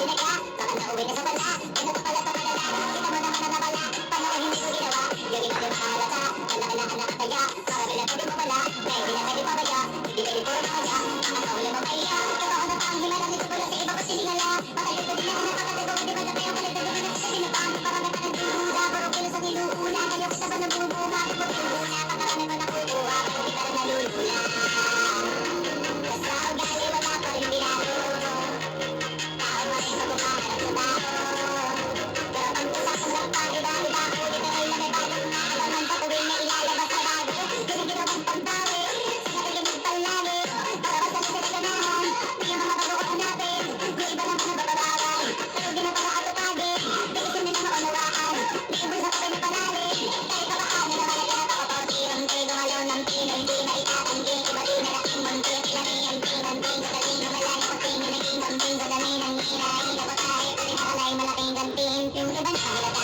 sinaga, baka nauwi ka sa wala. Ano ka pala pamalala, kita mo naman na nawala. Paano ko hindi ko ginawa, yung ina din mahalata. Malaki na anak kaya, para bilang pwede mawala. Na hindi na pwede pabaya, hindi pwede puro kaya. Ang kauli mo kaya, totoo na pang himalang ito mula sa iba ko siningala. Matagal ko din ako napakatago, di ba na kayo kaligtad mo na sa pinapang. Parang ka ng tinula, puro kilos ang inuuna. Kayo kita ba nabubuha, kapag pinuna, pakarami ko nakukuha, pero di ka na nalulula. Basta ugali wala pa rin binago. Tao pa rin pagkumangarap sa tao. Pero pag usapang lang pa, iba-iba ko. Dito ay na may bagong naalaman sa tuwing na ilalabas na bago. Ginagawang pagbawi, sa nakikinig palagi. Para masali sa naganahan, di yung mga bago ko hanapin. May iba lang na bababawal, pero di na para atupagin. Di isin na maunawaan, di ibon sa kapay na panali. Kahit pa paano na balik na nakapapagtirang tayo gumalaw ng pinong di maitatanggi. Iba di na laking munti, pinanihan pinanting. Sa galing na malayo ko tingin naging kambing. Sa dami ng hinahin ako tayo, tuloy makalay malaking ganting. Yung ibang halata.